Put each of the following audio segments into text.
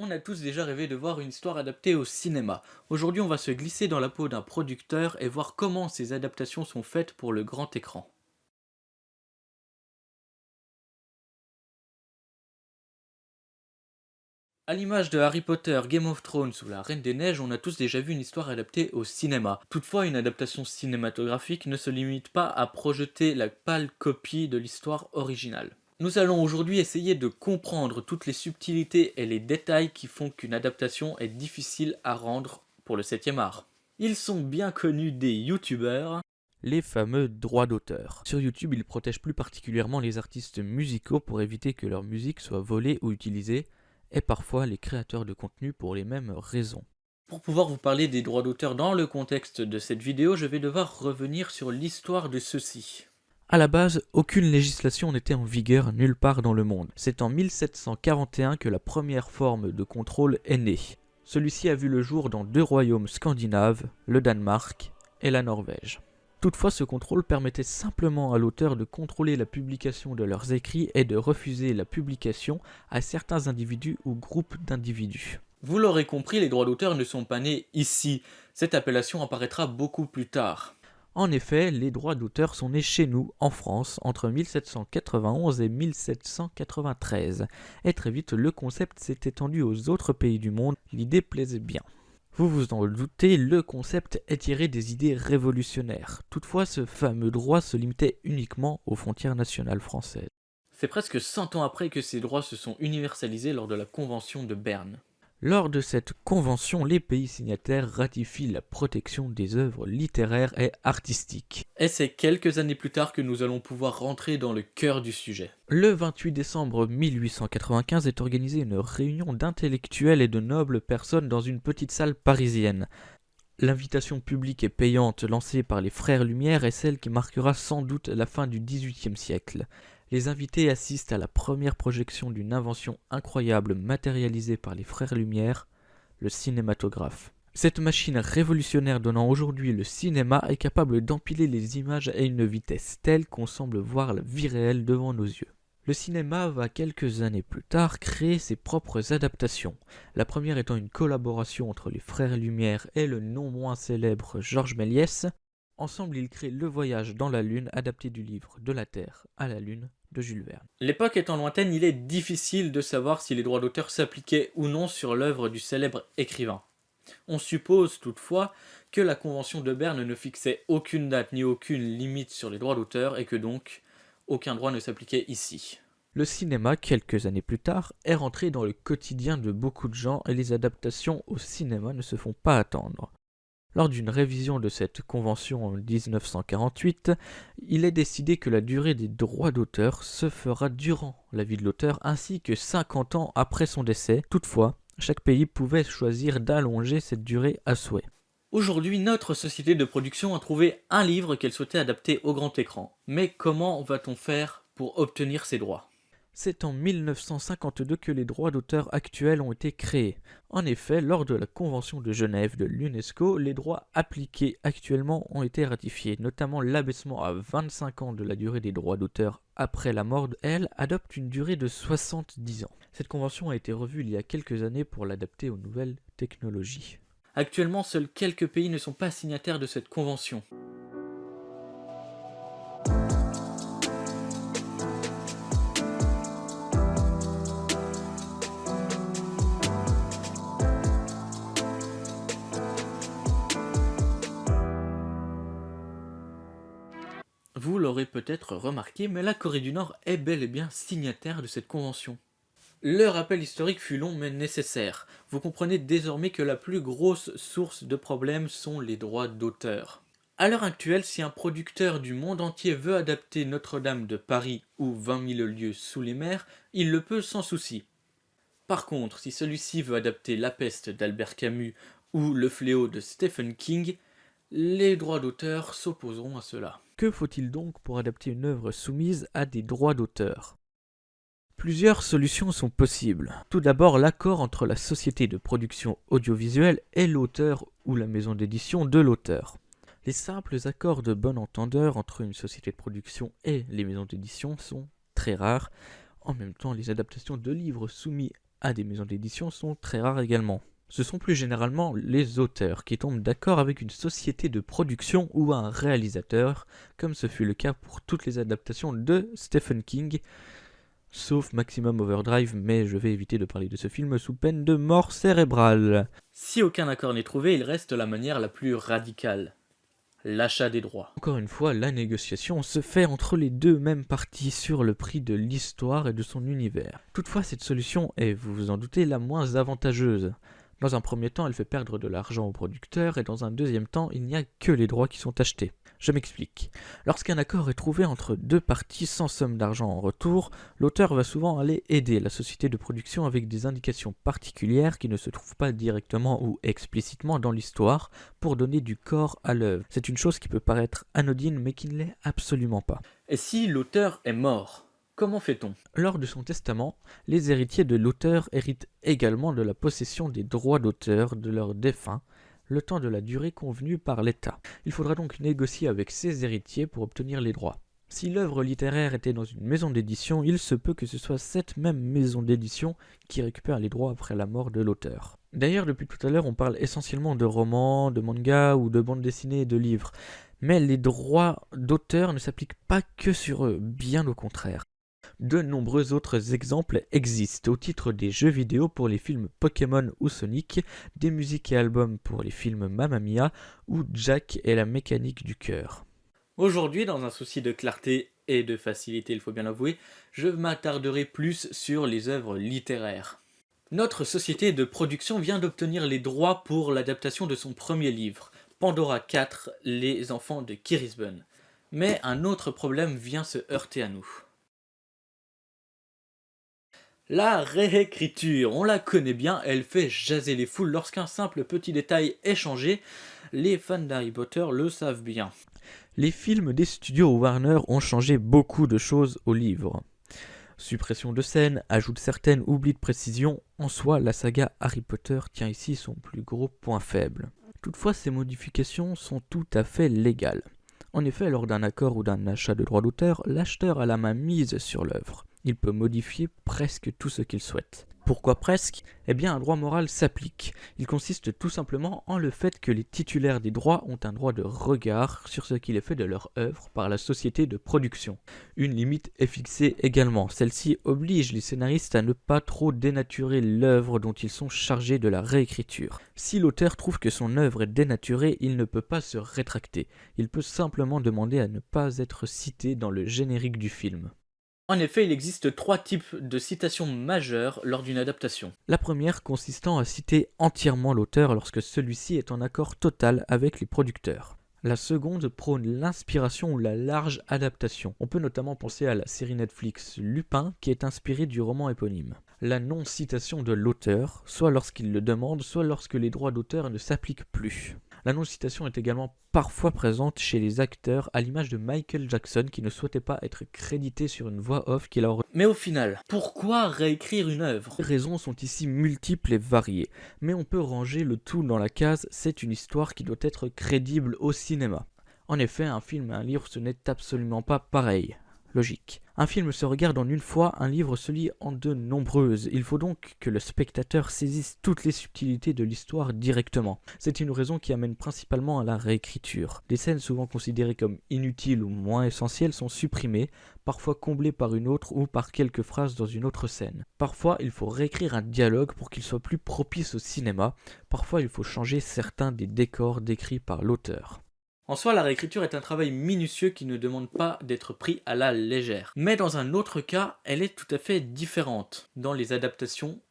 On a tous déjà rêvé de voir une histoire adaptée au cinéma. Aujourd'hui, on va se glisser dans la peau d'un producteur et voir comment ces adaptations sont faites pour le grand écran. À l'image de Harry Potter, Game of Thrones ou La Reine des Neiges, on a tous déjà vu une histoire adaptée au cinéma. Toutefois, une adaptation cinématographique ne se limite pas à projeter la pâle copie de l'histoire originale. Nous allons aujourd'hui essayer de comprendre toutes les subtilités et les détails qui font qu'une adaptation est difficile à rendre pour le 7e art. Ils sont bien connus des youtubeurs, les fameux droits d'auteur. Sur YouTube, ils protègent plus particulièrement les artistes musicaux pour éviter que leur musique soit volée ou utilisée, et parfois les créateurs de contenu pour les mêmes raisons. Pour pouvoir vous parler des droits d'auteur dans le contexte de cette vidéo, je vais devoir revenir sur l'histoire de ceux-ci. À la base, aucune législation n'était en vigueur nulle part dans le monde. C'est en 1741 que la première forme de contrôle est née. Celui-ci a vu le jour dans deux royaumes scandinaves, le Danemark et la Norvège. Toutefois, ce contrôle permettait simplement à l'auteur de contrôler la publication de leurs écrits et de refuser la publication à certains individus ou groupes d'individus. Vous l'aurez compris, les droits d'auteur ne sont pas nés ici. Cette appellation apparaîtra beaucoup plus tard. En effet, les droits d'auteur sont nés chez nous, en France, entre 1791 et 1793. Et très vite, le concept s'est étendu aux autres pays du monde. L'idée plaisait bien. Vous vous en doutez, le concept est tiré des idées révolutionnaires. Toutefois, ce fameux droit se limitait uniquement aux frontières nationales françaises. C'est presque 100 ans après que ces droits se sont universalisés lors de la Convention de Berne. Lors de cette convention, les pays signataires ratifient la protection des œuvres littéraires et artistiques. Et c'est quelques années plus tard que nous allons pouvoir rentrer dans le cœur du sujet. Le 28 décembre 1895 est organisée une réunion d'intellectuels et de nobles personnes dans une petite salle parisienne. L'invitation publique et payante lancée par les Frères Lumière est celle qui marquera sans doute la fin du XVIIIe siècle. Les invités assistent à la première projection d'une invention incroyable matérialisée par les Frères Lumière, le cinématographe. Cette machine révolutionnaire donnant aujourd'hui le cinéma est capable d'empiler les images à une vitesse telle qu'on semble voir la vie réelle devant nos yeux. Le cinéma va quelques années plus tard créer ses propres adaptations, la première étant une collaboration entre les Frères Lumière et le non moins célèbre Georges Méliès. Ensemble, ils créent Le Voyage dans la Lune, adapté du livre De la Terre à la Lune de Jules Verne. L'époque étant lointaine, il est difficile de savoir si les droits d'auteur s'appliquaient ou non sur l'œuvre du célèbre écrivain. On suppose toutefois que la Convention de Berne ne fixait aucune date ni aucune limite sur les droits d'auteur et que donc aucun droit ne s'appliquait ici. Le cinéma, quelques années plus tard, est rentré dans le quotidien de beaucoup de gens et les adaptations au cinéma ne se font pas attendre. Lors d'une révision de cette convention en 1948, il est décidé que la durée des droits d'auteur se fera durant la vie de l'auteur ainsi que 50 ans après son décès. Toutefois, chaque pays pouvait choisir d'allonger cette durée à souhait. Aujourd'hui, notre société de production a trouvé un livre qu'elle souhaitait adapter au grand écran. Mais comment va-t-on faire pour obtenir ces droits ? C'est en 1952 que les droits d'auteur actuels ont été créés. En effet, lors de la Convention de Genève de l'UNESCO, les droits appliqués actuellement ont été ratifiés, notamment l'abaissement à 25 ans de la durée des droits d'auteur après la mort. Elle adopte une durée de 70 ans. Cette convention a été revue il y a quelques années pour l'adapter aux nouvelles technologies. Actuellement, seuls quelques pays ne sont pas signataires de cette convention. Vous l'aurez peut-être remarqué, mais la Corée du Nord est bel et bien signataire de cette convention. Le rappel historique fut long mais nécessaire. Vous comprenez désormais que la plus grosse source de problèmes sont les droits d'auteur. À l'heure actuelle, si un producteur du monde entier veut adapter Notre-Dame de Paris ou 20 000 lieues sous les mers, il le peut sans souci. Par contre, si celui-ci veut adapter La Peste d'Albert Camus ou Le Fléau de Stephen King, les droits d'auteur s'opposeront à cela. Que faut-il donc pour adapter une œuvre soumise à des droits d'auteur ? Plusieurs solutions sont possibles. Tout d'abord, l'accord entre la société de production audiovisuelle et l'auteur ou la maison d'édition de l'auteur. Les simples accords de bon entendeur entre une société de production et les maisons d'édition sont très rares. En même temps, les adaptations de livres soumis à des maisons d'édition sont très rares également. Ce sont plus généralement les auteurs qui tombent d'accord avec une société de production ou un réalisateur, comme ce fut le cas pour toutes les adaptations de Stephen King, sauf Maximum Overdrive, mais je vais éviter de parler de ce film sous peine de mort cérébrale. Si aucun accord n'est trouvé, il reste la manière la plus radicale: l'achat des droits. Encore une fois, la négociation se fait entre les deux mêmes parties sur le prix de l'histoire et de son univers. Toutefois, cette solution est, vous vous en doutez, la moins avantageuse. Dans un premier temps, elle fait perdre de l'argent aux producteurs, et dans un deuxième temps, il n'y a que les droits qui sont achetés. Je m'explique. Lorsqu'un accord est trouvé entre deux parties sans somme d'argent en retour, l'auteur va souvent aller aider la société de production avec des indications particulières qui ne se trouvent pas directement ou explicitement dans l'histoire pour donner du corps à l'œuvre. C'est une chose qui peut paraître anodine mais qui ne l'est absolument pas. Et si l'auteur est mort, comment fait-on? Lors de son testament, les héritiers de l'auteur héritent également de la possession des droits d'auteur de leur défunt, le temps de la durée convenue par l'État. Il faudra donc négocier avec ses héritiers pour obtenir les droits. Si l'œuvre littéraire était dans une maison d'édition, il se peut que ce soit cette même maison d'édition qui récupère les droits après la mort de l'auteur. D'ailleurs, depuis tout à l'heure, on parle essentiellement de romans, de mangas ou de bandes dessinées et de livres. Mais les droits d'auteur ne s'appliquent pas que sur eux, bien au contraire. De nombreux autres exemples existent, au titre des jeux vidéo pour les films Pokémon ou Sonic, des musiques et albums pour les films Mamma Mia ou Jack et la mécanique du cœur. Aujourd'hui, dans un souci de clarté et de facilité, il faut bien l'avouer, je m'attarderai plus sur les œuvres littéraires. Notre société de production vient d'obtenir les droits pour l'adaptation de son premier livre, Pandora 4, Les enfants de Kirisbun. Mais un autre problème vient se heurter à nous. La réécriture, on la connaît bien, elle fait jaser les foules lorsqu'un simple petit détail est changé. Les fans d'Harry Potter le savent bien. Les films des studios Warner ont changé beaucoup de choses au livre. Suppression de scènes, ajout de certaines, oubli de précision, en soi la saga Harry Potter tient ici son plus gros point faible. Toutefois, ces modifications sont tout à fait légales. En effet, lors d'un accord ou d'un achat de droit d'auteur, l'acheteur a la main mise sur l'œuvre. Il peut modifier presque tout ce qu'il souhaite. Pourquoi presque? Eh bien, un droit moral s'applique. Il consiste tout simplement en le fait que les titulaires des droits ont un droit de regard sur ce qu'il est fait de leur œuvre par la société de production. Une limite est fixée également. Celle-ci oblige les scénaristes à ne pas trop dénaturer l'œuvre dont ils sont chargés de la réécriture. Si l'auteur trouve que son œuvre est dénaturée, il ne peut pas se rétracter. Il peut simplement demander à ne pas être cité dans le générique du film. En effet, il existe 3 types de citations majeures lors d'une adaptation. La première consistant à citer entièrement l'auteur lorsque celui-ci est en accord total avec les producteurs. La seconde prône l'inspiration ou la large adaptation. On peut notamment penser à la série Netflix Lupin qui est inspirée du roman éponyme. La non-citation de l'auteur, soit lorsqu'il le demande, soit lorsque les droits d'auteur ne s'appliquent plus. La non-citation est également parfois présente chez les acteurs, à l'image de Michael Jackson qui ne souhaitait pas être crédité sur une voix off qu'il a... Mais au final, pourquoi réécrire une œuvre? Les raisons sont ici multiples et variées, mais on peut ranger le tout dans la case « c'est une histoire qui doit être crédible au cinéma ». En effet, un film et un livre ce n'est absolument pas pareil. Logique. Un film se regarde en une fois, un livre se lit en de nombreuses. Il faut donc que le spectateur saisisse toutes les subtilités de l'histoire directement. C'est une raison qui amène principalement à la réécriture. Des scènes souvent considérées comme inutiles ou moins essentielles sont supprimées, parfois comblées par une autre ou par quelques phrases dans une autre scène. Parfois, il faut réécrire un dialogue pour qu'il soit plus propice au cinéma. Parfois, il faut changer certains des décors décrits par l'auteur. En soi, la réécriture est un travail minutieux qui ne demande pas d'être pris à la légère. Mais dans un autre cas, elle est tout à fait différente dans les adaptations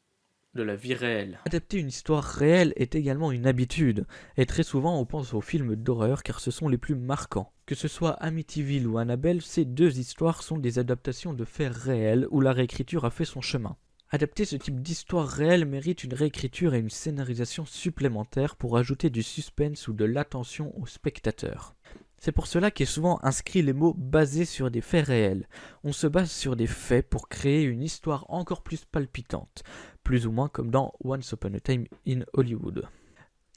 de la vie réelle. Adapter une histoire réelle est également une habitude, et très souvent on pense aux films d'horreur car ce sont les plus marquants. Que ce soit Amityville ou Annabelle, ces deux histoires sont des adaptations de faits réels où la réécriture a fait son chemin. Adapter ce type d'histoire réelle mérite une réécriture et une scénarisation supplémentaires pour ajouter du suspense ou de l'attention au spectateur. C'est pour cela qu'est souvent inscrit les mots basés sur des faits réels. On se base sur des faits pour créer une histoire encore plus palpitante, plus ou moins comme dans Once Upon a Time in Hollywood.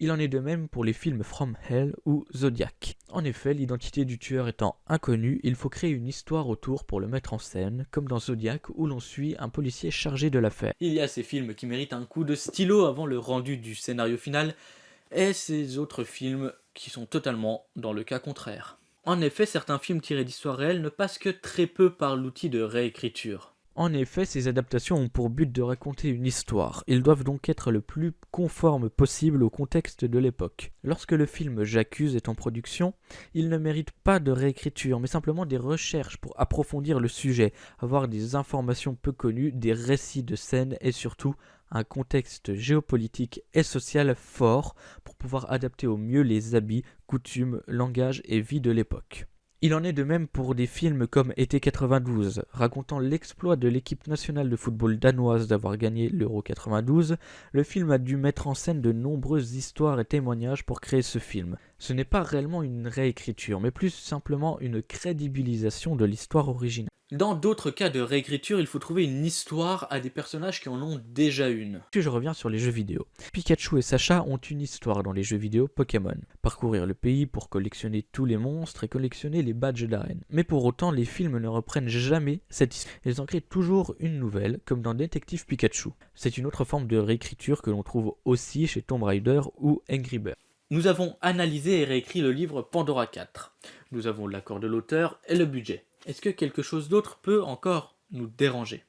Il en est de même pour les films From Hell ou Zodiac. En effet, l'identité du tueur étant inconnue, il faut créer une histoire autour pour le mettre en scène, comme dans Zodiac où l'on suit un policier chargé de l'affaire. Il y a ces films qui méritent un coup de stylo avant le rendu du scénario final, et ces autres films qui sont totalement dans le cas contraire. En effet, certains films tirés d'histoires réelles ne passent que très peu par l'outil de réécriture. En effet, ces adaptations ont pour but de raconter une histoire. Ils doivent donc être le plus conformes possible au contexte de l'époque. Lorsque le film J'accuse est en production, il ne mérite pas de réécriture, mais simplement des recherches pour approfondir le sujet, avoir des informations peu connues, des récits de scènes et surtout un contexte géopolitique et social fort pour pouvoir adapter au mieux les habits, coutumes, langage et vie de l'époque. Il en est de même pour des films comme Été 92, racontant l'exploit de l'équipe nationale de football danoise d'avoir gagné l'Euro 92. Le film a dû mettre en scène de nombreuses histoires et témoignages pour créer ce film. Ce n'est pas réellement une réécriture, mais plus simplement une crédibilisation de l'histoire originale. Dans d'autres cas de réécriture, il faut trouver une histoire à des personnages qui en ont déjà une. Puis je reviens sur les jeux vidéo. Pikachu et Sacha ont une histoire dans les jeux vidéo Pokémon. Parcourir le pays pour collectionner tous les monstres et collectionner les badges d'arène. Mais pour autant, les films ne reprennent jamais cette histoire. Ils en créent toujours une nouvelle, comme dans Détective Pikachu. C'est une autre forme de réécriture que l'on trouve aussi chez Tomb Raider ou Angry Birds. Nous avons analysé et réécrit le livre Pandora 4. Nous avons l'accord de l'auteur et le budget. Est-ce que quelque chose d'autre peut encore nous déranger ?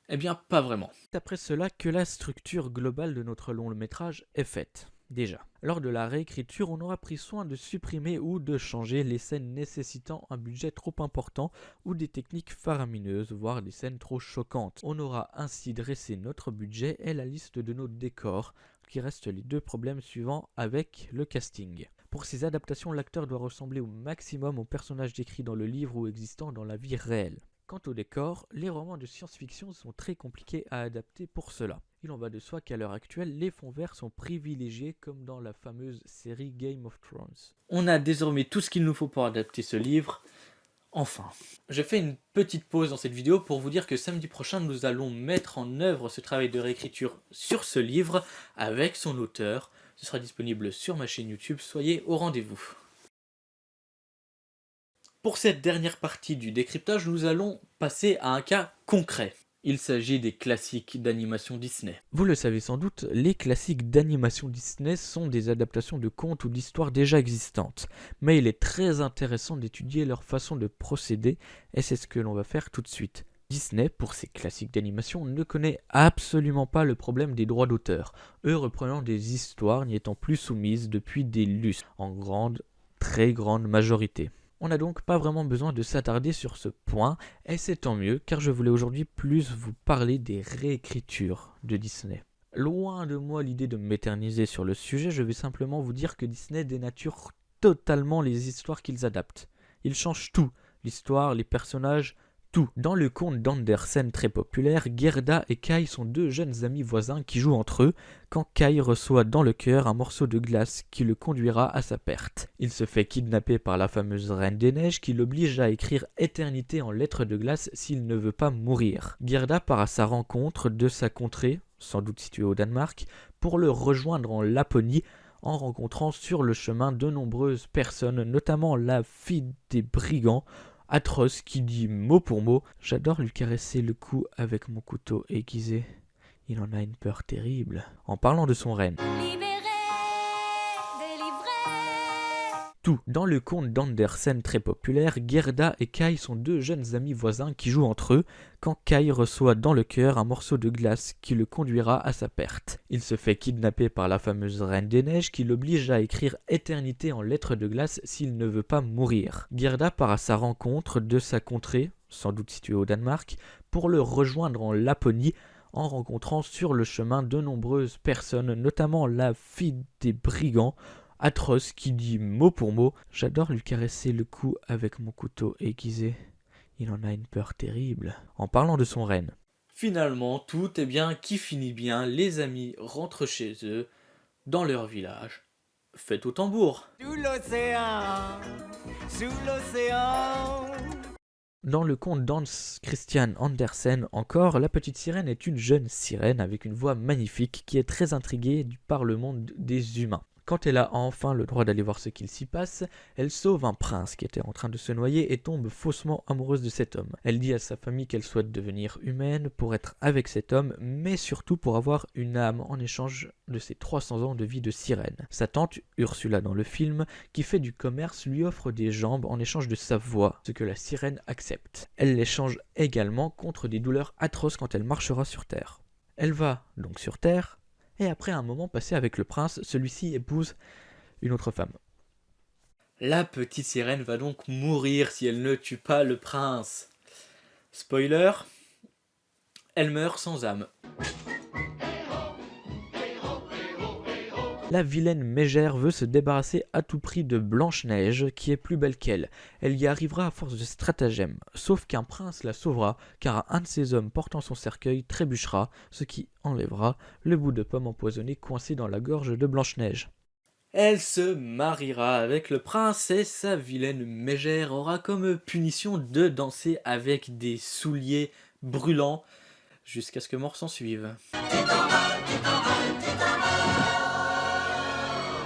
Eh bien, pas vraiment. C'est après cela que la structure globale de notre long métrage est faite. Déjà, lors de la réécriture, on aura pris soin de supprimer ou de changer les scènes nécessitant un budget trop important ou des techniques faramineuses, voire des scènes trop choquantes. On aura ainsi dressé notre budget et la liste de nos décors, qui restent les deux problèmes suivants avec le casting. Pour ces adaptations, l'acteur doit ressembler au maximum aux personnages décrits dans le livre ou existant dans la vie réelle. Quant au décor, les romans de science-fiction sont très compliqués à adapter pour cela. Il en va de soi qu'à l'heure actuelle, les fonds verts sont privilégiés comme dans la fameuse série Game of Thrones. On a désormais tout ce qu'il nous faut pour adapter ce livre. Enfin, je fais une petite pause dans cette vidéo pour vous dire que samedi prochain, nous allons mettre en œuvre ce travail de réécriture sur ce livre avec son auteur. Ce sera disponible sur ma chaîne YouTube, soyez au rendez-vous. Pour cette dernière partie du décryptage, nous allons passer à un cas concret. Il s'agit des classiques d'animation Disney. Vous le savez sans doute, les classiques d'animation Disney sont des adaptations de contes ou d'histoires déjà existantes. Mais il est très intéressant d'étudier leur façon de procéder, et c'est ce que l'on va faire tout de suite. Disney, pour ses classiques d'animation, ne connaît absolument pas le problème des droits d'auteur, eux reprenant des histoires n'y étant plus soumises depuis des lustres, en très grande majorité. On n'a donc pas vraiment besoin de s'attarder sur ce point, et c'est tant mieux, car je voulais aujourd'hui plus vous parler des réécritures de Disney. Loin de moi l'idée de m'éterniser sur le sujet, je vais simplement vous dire que Disney dénature totalement les histoires qu'ils adaptent. Ils changent tout, l'histoire, les personnages, tout. Dans le conte d'Andersen très populaire, Gerda et Kai sont deux jeunes amis voisins qui jouent entre eux quand Kai reçoit dans le cœur un morceau de glace qui le conduira à sa perte. Il se fait kidnapper par la fameuse Reine des Neiges qui l'oblige à écrire éternité en lettres de glace s'il ne veut pas mourir. Gerda part à sa rencontre de sa contrée, sans doute située au Danemark, pour le rejoindre en Laponie en rencontrant sur le chemin de nombreuses personnes, notamment la fille des brigands, atroce qui dit mot pour mot « J'adore lui caresser le cou avec mon couteau aiguisé. Il en a une peur terrible. » En parlant de son reine. Tout. Dans le conte d'Andersen très populaire, Gerda et Kai sont deux jeunes amis voisins qui jouent entre eux quand Kai reçoit dans le cœur un morceau de glace qui le conduira à sa perte. Il se fait kidnapper par la fameuse Reine des Neiges qui l'oblige à écrire éternité en lettres de glace s'il ne veut pas mourir. Gerda part à sa rencontre de sa contrée, sans doute située au Danemark, pour le rejoindre en Laponie en rencontrant sur le chemin de nombreuses personnes, notamment la fille des brigands, atroce qui dit mot pour mot « J'adore lui caresser le cou avec mon couteau aiguisé. Il en a une peur terrible. » En parlant de son reine. Finalement, tout est bien qui finit bien, les amis rentrent chez eux, dans leur village. Faites au tambour. Sous l'océan, Dans le conte d'Hans Christian Andersen encore, la petite sirène est une jeune sirène avec une voix magnifique qui est très intriguée par le monde des humains. Quand elle a enfin le droit d'aller voir ce qu'il s'y passe, elle sauve un prince qui était en train de se noyer et tombe faussement amoureuse de cet homme. Elle dit à sa famille qu'elle souhaite devenir humaine pour être avec cet homme, mais surtout pour avoir une âme en échange de ses 300 ans de vie de sirène. Sa tante, Ursula dans le film, qui fait du commerce, lui offre des jambes en échange de sa voix, ce que la sirène accepte. Elle l'échange également contre des douleurs atroces quand elle marchera sur Terre. Elle va donc sur Terre, et après un moment passé avec le prince, celui-ci épouse une autre femme. La petite sirène va donc mourir si elle ne tue pas le prince. Spoiler, elle meurt sans âme. La vilaine Mégère veut se débarrasser à tout prix de Blanche-Neige, qui est plus belle qu'elle. Elle y arrivera à force de stratagèmes, sauf qu'un prince la sauvera, car un de ses hommes portant son cercueil trébuchera, ce qui enlèvera le bout de pomme empoisonné coincé dans la gorge de Blanche-Neige. Elle se mariera avec le prince et sa vilaine Mégère aura comme punition de danser avec des souliers brûlants jusqu'à ce que mort s'en suive.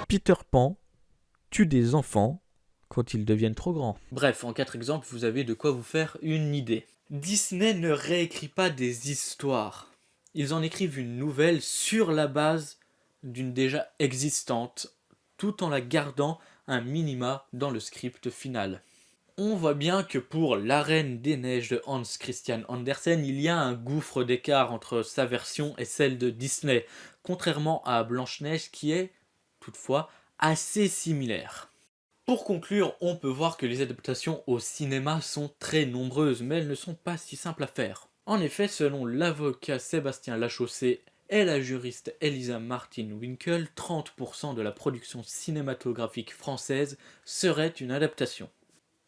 Peter Pan tue des enfants quand ils deviennent trop grands. Bref, en 4 exemples, vous avez de quoi vous faire une idée. Disney ne réécrit pas des histoires. Ils en écrivent une nouvelle sur la base d'une déjà existante, tout en la gardant un minima dans le script final. On voit bien que pour La Reine des Neiges de Hans Christian Andersen, il y a un gouffre d'écart entre sa version et celle de Disney, contrairement à Blanche-Neige qui est, toutefois, assez similaire. Pour conclure, on peut voir que les adaptations au cinéma sont très nombreuses, mais elles ne sont pas si simples à faire. En effet, selon l'avocat Sébastien Lachaussée et la juriste Elisa Martin-Winkel, 30% de la production cinématographique française serait une adaptation.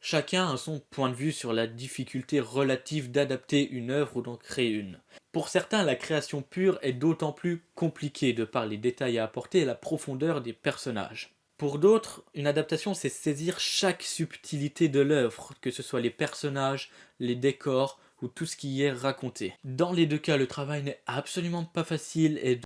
Chacun a son point de vue sur la difficulté relative d'adapter une œuvre ou d'en créer une. Pour certains, la création pure est d'autant plus compliquée de par les détails à apporter et la profondeur des personnages. Pour d'autres, une adaptation, c'est saisir chaque subtilité de l'œuvre, que ce soit les personnages, les décors ou tout ce qui y est raconté. Dans les deux cas, le travail n'est absolument pas facile et